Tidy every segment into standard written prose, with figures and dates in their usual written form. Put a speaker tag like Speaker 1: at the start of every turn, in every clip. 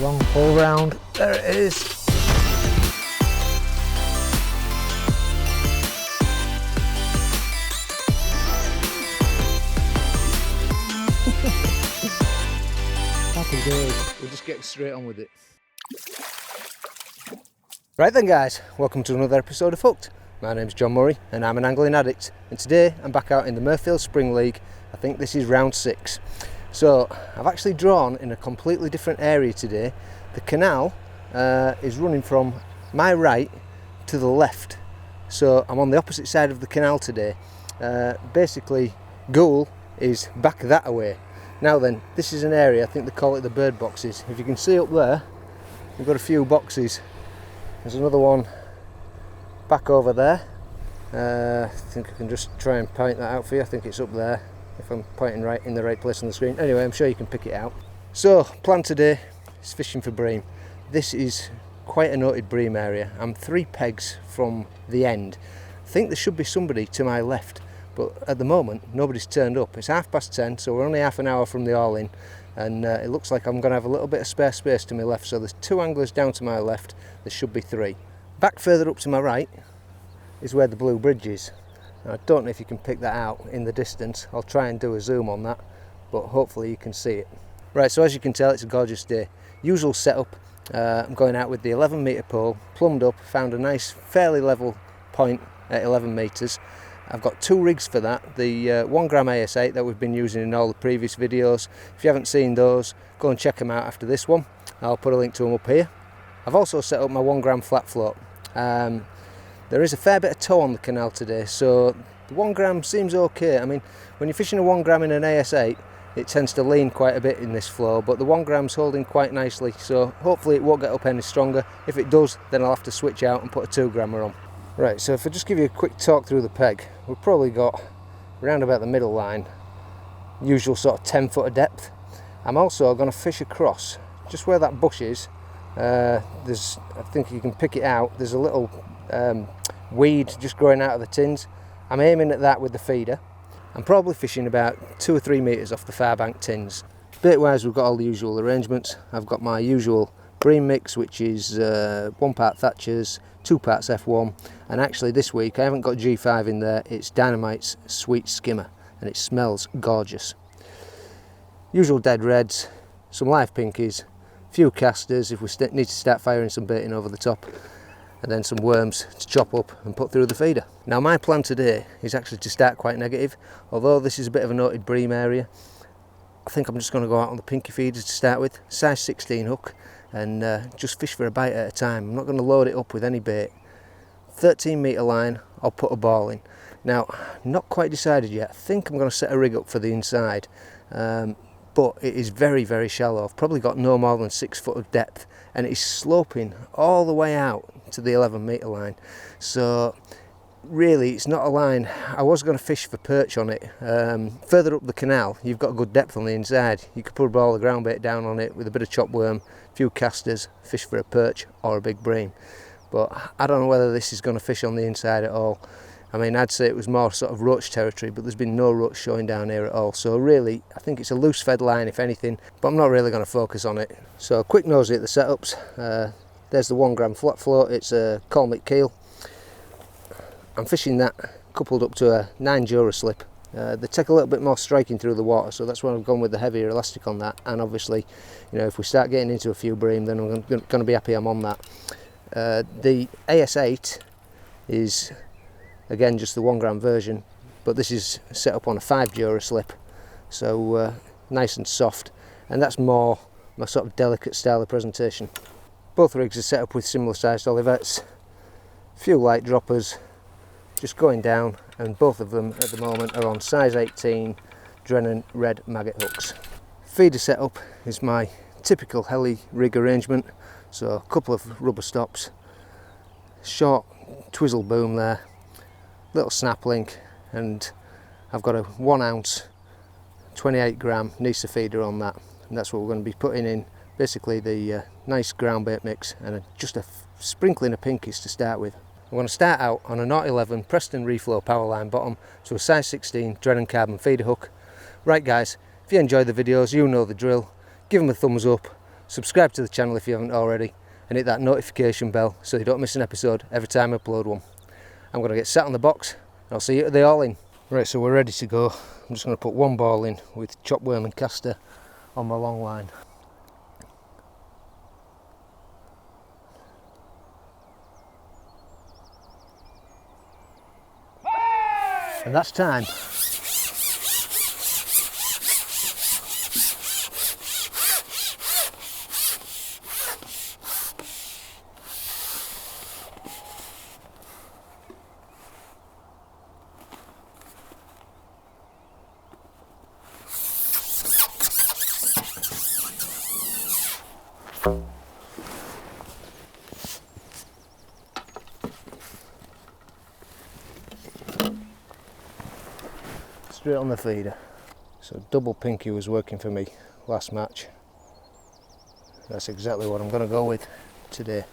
Speaker 1: long pull round. There it is. Happy days.
Speaker 2: We're just getting straight on with it.
Speaker 1: Right then guys, welcome to another episode of Hooked. My name's John Murray and I'm an angling addict, and today I'm back out in the Mirfield Spring League. I think this is round 6. So I've actually drawn in a completely different area today. The canal is running from my right to the left, so I'm on the opposite side of the canal today. Basically Goole is back that way. Now then, this is an area, I think they call it the bird boxes. If you can see up there, we've got a few boxes. There's another one back over there. I think I can just try and point that out for you. I think it's up there, if I'm pointing right in the right place on the screen. Anyway, I'm sure you can pick it out. So, plan today is fishing for bream. This is quite a noted bream area. I'm 3 pegs from the end. I think there should be somebody to my left, but at the moment nobody's turned up. It's 10:30, so we're only half an hour from the all-in, and it looks like I'm going to have a little bit of spare space to my left. So there's 2 anglers down to my left. There should be 3. Back further up to my right is where the blue bridge is. Now, I don't know if you can pick that out in the distance. I'll try and do a zoom on that, but hopefully you can see it. Right, so as you can tell, it's a gorgeous day. Usual setup. I'm going out with the 11-metre pole, plumbed up, found a nice fairly level point at 11 metres. I've got 2 rigs for that, the 1 gram AS8 that we've been using in all the previous videos. If you haven't seen those, go and check them out after this one. I'll put a link to them up here. I've also set up my 1 gram flat float. There is a fair bit of tow on the canal today, so the 1 gram seems okay. I mean, when you're fishing a 1 gram in an AS8, it tends to lean quite a bit in this flow, but the 1 gram's holding quite nicely, so hopefully it won't get up any stronger. If it does, then I'll have to switch out and put a 2 grammer on. Right, so if I just give you a quick talk through the peg, we've probably got around about the middle line, usual sort of 10 foot of depth. I'm also going to fish across, just where that bush is. There's, I think you can pick it out, there's a little weed just growing out of the tins. I'm aiming at that with the feeder. I'm probably fishing about 2 or 3 metres off the far bank tins. Bait wise, we've got all the usual arrangements. I've got my usual bream mix, which is 1 part Thatcher's, 2 parts F1, and actually this week I haven't got G5 in there. It's Dynamite's Sweet Skimmer, and it smells gorgeous. Usual dead reds, some live pinkies, few casters if we need to start firing some baiting over the top, and then some worms to chop up and put through the feeder. Now my plan today is actually to start quite negative. Although this is a bit of a noted bream area, I think I'm just going to go out on the pinky feeders to start with, size 16 hook, and just fish for a bite at a time. I'm not going to load it up with any bait. 13 metre line, I'll put a ball in. Now, not quite decided yet. I think I'm going to set a rig up for the inside, but it is very, very shallow. I've probably got no more than 6 foot of depth, and it is sloping all the way out to the 11 metre line. So really it's not a line. I was going to fish for perch on it. Further up the canal you've got good depth on the inside. You could put a ball of ground bait down on it with a bit of chop worm, a few casters, fish for a perch or a big bream. But I don't know whether this is going to fish on the inside at all. I mean, I'd say it was more sort of roach territory, but there's been no roach showing down here at all. So really, I think it's a loose fed line if anything, but I'm not really going to focus on it. So a quick nosy at the setups. There's the 1 gram flat float. It's a Colmick keel. I'm fishing that coupled up to a 9 Jura slip. They take a little bit more striking through the water, so that's why I've gone with the heavier elastic on that. And obviously, you know, if we start getting into a few bream, then I'm going to be happy I'm on that. The AS8 is again just the 1 gram version, but this is set up on a 5 Jura slip, so nice and soft, and that's more my sort of delicate style of presentation. Both rigs are set up with similar sized olivettes, few light droppers just going down, and both of them at the moment are on size 18 Drennan red maggot hooks. Feeder setup is my typical heli rig arrangement, so a couple of rubber stops, short twizzle boom there, little snap link, and I've got a 1 ounce 28 gram Nisa feeder on that, and that's what we're going to be putting in. Basically the nice ground bait mix and just a sprinkling of pinkies to start with. I'm going to start out on a 0.11 Preston Reflow Powerline bottom to a size 16 Drennan carbon feeder hook. Right guys, if you enjoy the videos, you know the drill. Give them a thumbs up, subscribe to the channel if you haven't already, and hit that notification bell so you don't miss an episode every time I upload one. I'm going to get sat on the box and I'll see you at the all-in. Right, so we're ready to go. I'm just going to put one ball in with chop worm and caster on my long line. And that's time. Straight on the feeder. So double pinky was working for me last match. That's exactly what I'm going to go with today.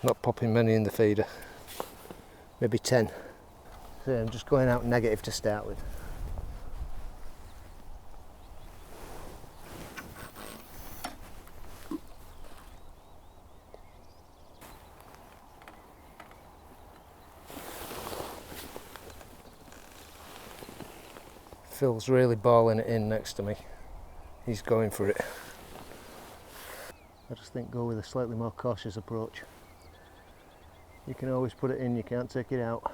Speaker 1: Not popping many in the feeder, maybe 10. So I'm just going out negative to start with. Phil's really balling it in next to me. He's going for it. I just think go with a slightly more cautious approach. You can always put it in, you can't take it out.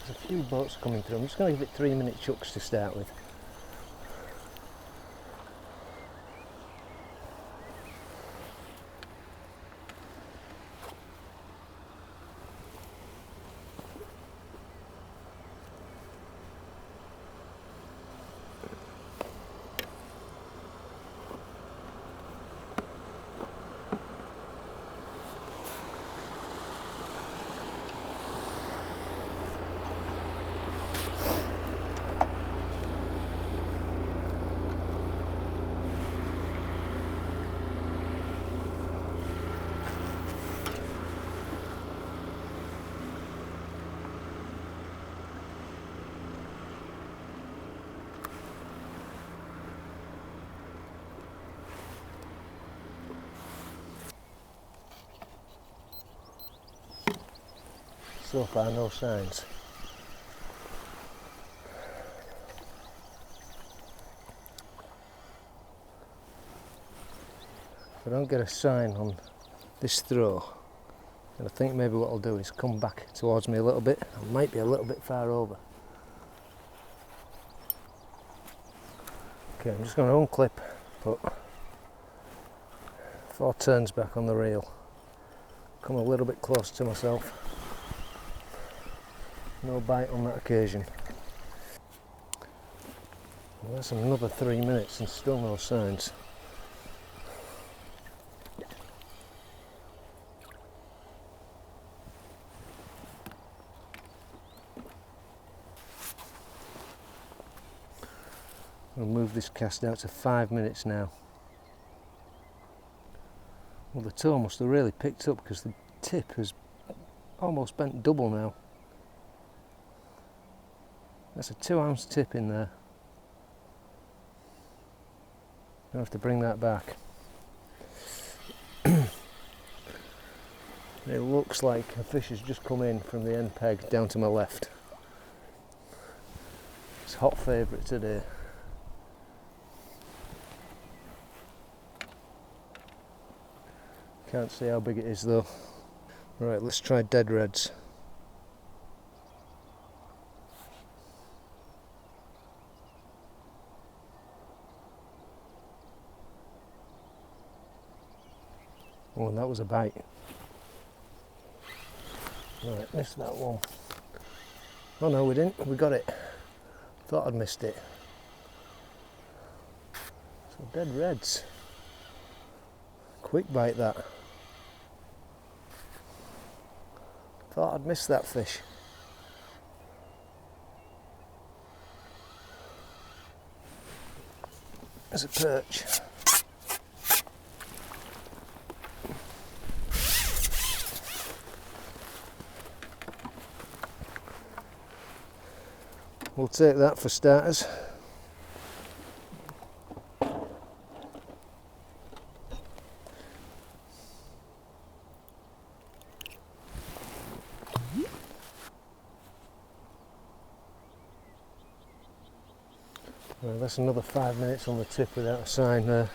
Speaker 1: There's a few boats coming through. I'm just going to give it 3-minute chucks to start with. So far, no signs. If I don't get a sign on this throw, then I think maybe what I'll do is come back towards me a little bit. I might be a little bit far over. Okay, I'm just going to unclip, put 4 turns back on the reel. Come a little bit close to myself. No bite on that occasion. Well, that's another 3 minutes and still no signs. I'll move this cast out to 5 minutes now. Well, the toe must have really picked up because the tip has almost bent double now. That's a 2-ounce tip in there. I'll have to bring that back. It looks like a fish has just come in from the end peg down to my left. It's a hot favourite today. Can't see how big it is though. Right, let's try dead reds. Oh, and that was a bite. Right, missed that one. Oh no, we didn't. We got it. Thought I'd missed it. So dead reds. Quick bite that. Thought I'd missed that fish. There's a perch. we'll take that for starters. Well, that's another 5 minutes on the tip without a sign there.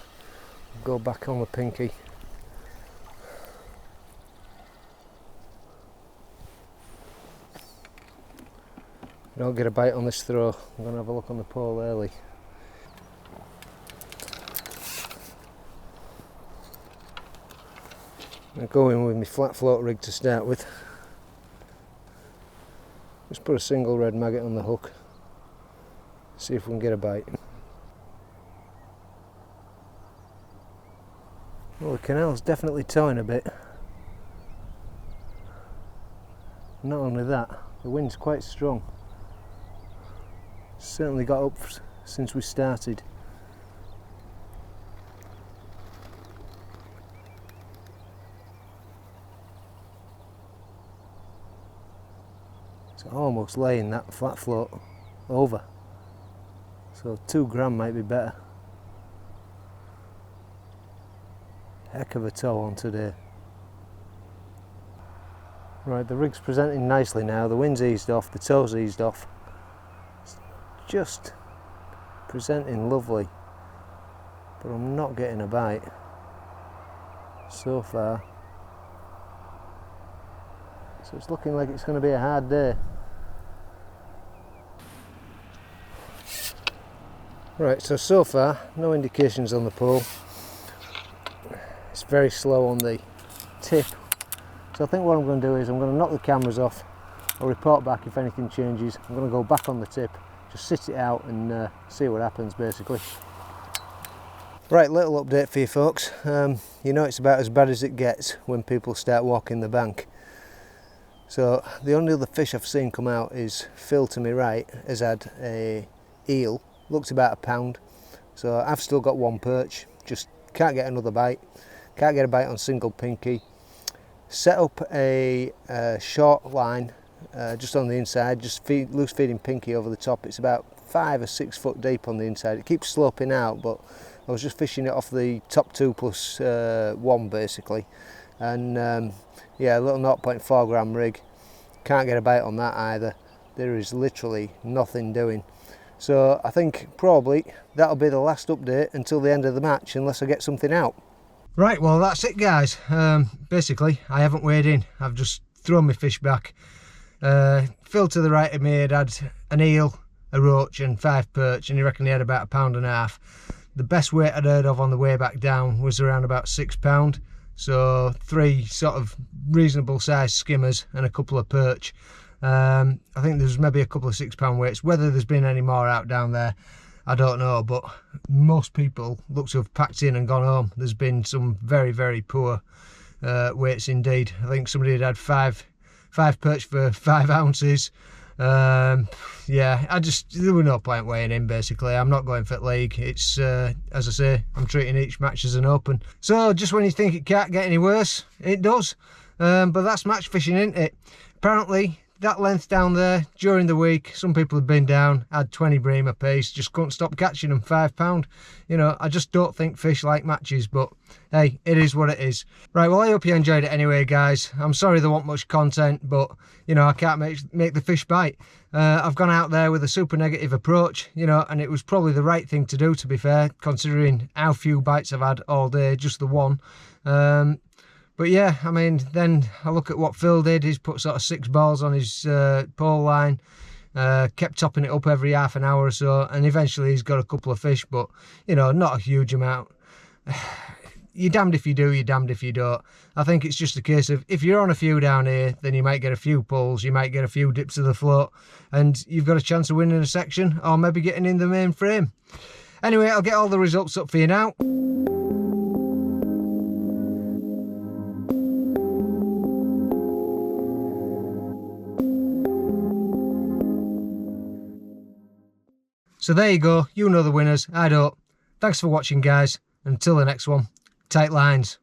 Speaker 1: Go back on the pinky. Don't get a bite on this throw. I'm going to have a look on the pole early. I'm going with my flat float rig to start with. Just put a single red maggot on the hook. See if we can get a bite. Well, the canal's definitely towing a bit. Not only that, the wind's quite strong. Certainly got up since we started. It's almost laying that flat float over. So 2 gram might be better. Heck of a tow on today. Right, the rig's presenting nicely now. The wind's eased off, the tow's eased off. It's just presenting lovely. But I'm not getting a bite so far. So it's looking like it's going to be a hard day. Right, so far, no indications on the pole. It's very slow on the tip. So I think what I'm going to do is I'm going to knock the cameras off. I'll report back if anything changes. I'm going to go back on the tip, just sit it out and see what happens basically. Right, little update for you folks. You know it's about as bad as it gets when people start walking the bank. So the only other fish I've seen come out is Phil to my right has had a eel. Looked about a pound, so I've still got 1 perch, just can't get another bite, can't get a bite on single pinky. Set up a short line just on the inside, just loose feeding pinky over the top. It's about 5 or 6 foot deep on the inside. It keeps sloping out, but I was just fishing it off the top 2 plus 1 basically, and yeah, a little 0.4 gram rig. Can't get a bite on that either. There is literally nothing doing. So I think probably that'll be the last update until the end of the match, unless I get something out. Right, well that's it guys. Basically I haven't weighed in, I've just thrown my fish back. Phil to the right of me had an eel, a roach and 5 perch, and he reckoned he had about 1.5 pounds. The best weight I'd heard of on the way back down was around about 6 pound. So 3 sort of reasonable sized skimmers and a couple of perch. I think there's maybe a couple of 6 pound weights. Whether there's been any more out down there, I don't know, but most people look to have packed in and gone home. There's been some very, very poor weights indeed. I think somebody had 5 perch for 5 ounces. Yeah, there were no point weighing in basically. I'm not going for the league. It's, as I say, I'm treating each match as an open. So just when you think it can't get any worse, it does. But that's match fishing, isn't it? Apparently, that length down there during the week, some people have been down, had 20 bream a piece, just couldn't stop catching them. 5 pound. You know, I just don't think fish like matches, but hey, it is what it is. Right, well I hope you enjoyed it anyway guys. I'm sorry there wasn't much content, but you know, I can't make the fish bite. I've gone out there with a super negative approach, you know, and it was probably the right thing to do, to be fair, considering how few bites I've had all day, just the 1. But yeah, I mean, then I look at what Phil did. He's put sort of 6 balls on his pole line, kept topping it up every half an hour or so, and eventually he's got a couple of fish, but, you know, not a huge amount. You're damned if you do, you're damned if you don't. I think it's just a case of, if you're on a few down here, then you might get a few pulls, you might get a few dips of the float, and you've got a chance of winning a section, or maybe getting in the main frame. Anyway, I'll get all the results up for you now. So there you go, you know the winners, I don't. Thanks for watching guys, and until the next one, tight lines.